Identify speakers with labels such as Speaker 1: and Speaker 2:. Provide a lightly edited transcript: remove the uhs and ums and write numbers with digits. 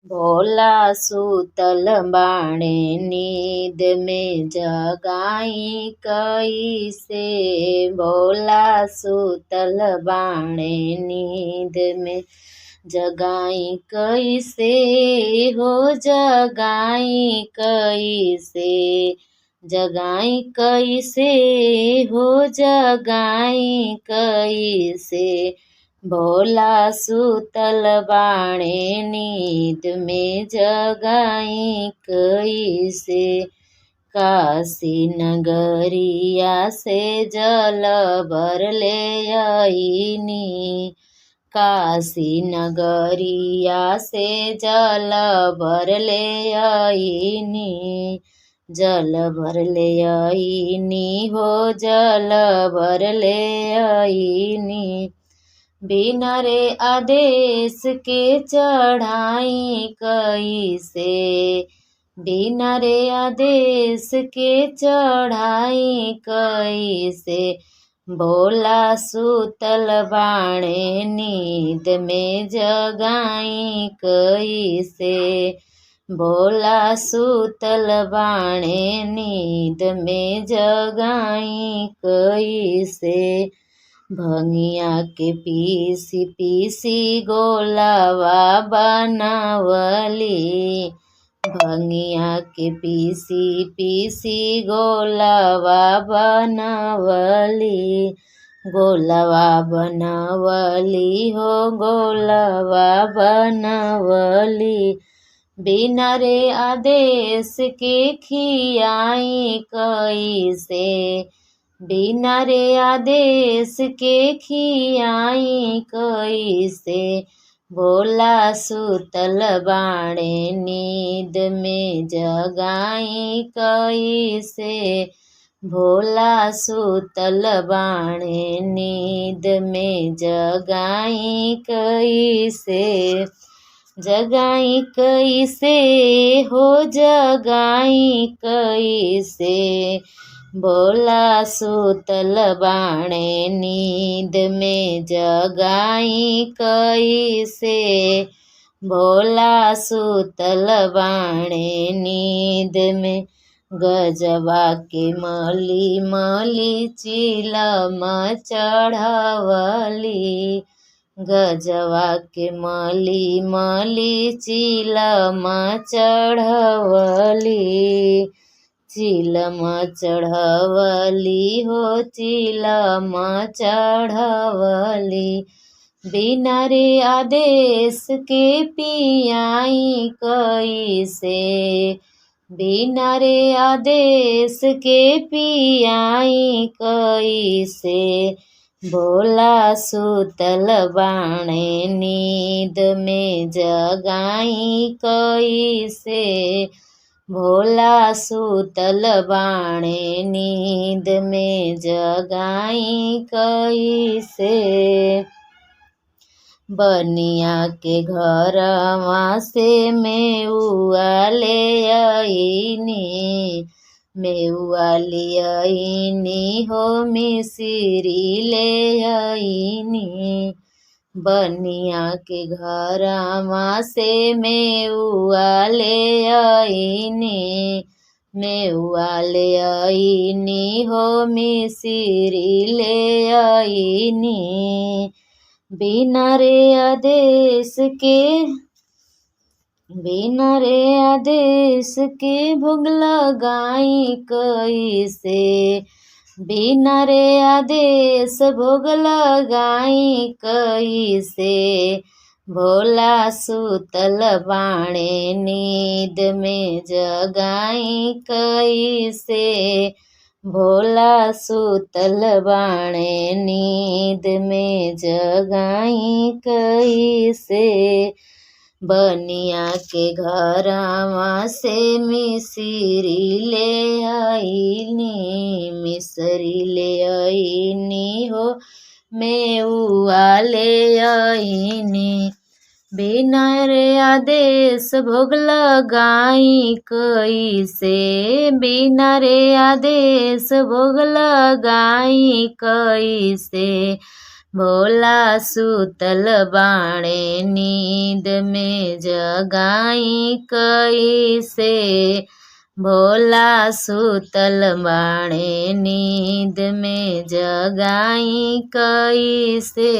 Speaker 1: भोला सूतल बाणे नींद में जगाई कैसे। भोला सूतल बाणे नींद में जगाई कैसे हो। जगाई कैसे, जगाई कैसे हो। जगाई कैसे भोला सूतल बाणे नींद में जगाई कैसे। काशी नगरिया से जल भर ले आईनी। काशी नगरिया से जल भर ले आईनी। जल भर ले आईनी हो। जल भर ले आईनी। बिना रे आदेश के चढ़ाई कैसे। बिना रे आदेश के चढ़ाई कैसे। भोला सूतल बाणे नींद में जगाई कैसे। भोला सूतल बाणे नींद में जगाई कैसे। भंगिया के पीसी पीसी गोलावा बनावली। भंगिया के पीसी पीसी गोलावा बनावली। गोलावा बनावली हो। गोलावा बनावली। बिना रे आदेश के खियाई कैसे। बिना रे आदेश के खियाई कैसे। भोला सूतल बाणे नींद में जगाई कैसे। भोला सूतल बाणे नींद में जगाई कैसे। जगाई कैसे हो। जगाई कैसे भोला सूतल बाणे नींद में जगाई कैसे। भोला सूतल बाणे नींद में गजवा के मली मली चिलम चढ़ावली। गजवा के मली मली चिलम चढ़ावली। चिलम चढ़वली हो। चिलम चढ़वली। बिना रे आदेश के पियाई कैसे। बिना रे आदेश के पियाई कैसे। भोला सूतल बाणे नींद में जगाई कैसे। भोला सूतल बाणे नींद में जगाई कैसे। बनिया के घरवा से मेउआ ले आईनी। मेउआ ले आईनी हो। मिसरी ले आईनी। बनिया के घरवा से मेउआ ले आईनी। मेउआ ले आईनी हो। मिसरी ले आईनी। बिना रे आदेश के, बिना रे आदेश के भोग लगाई कैसे। बिना रे आदेश भोग लगाई कैसे। भोला सूतल बाणे नींद में जगाई कैसे। भोला सूतल बाणे नींद में जगाई कैसे। बनिया के घरवा से मिसरी ले आईनी। मिसरी ले आईनी हो। मेउआ ले आईनी। बिना रे आदेश भोग लगाई कैसे। बिना रे आदेश भोग लगाई कैसे। भोला सुतल बाणे नींद में जगाई कैसे। भोला सुतल बाणे नींद में जगाई कैसे।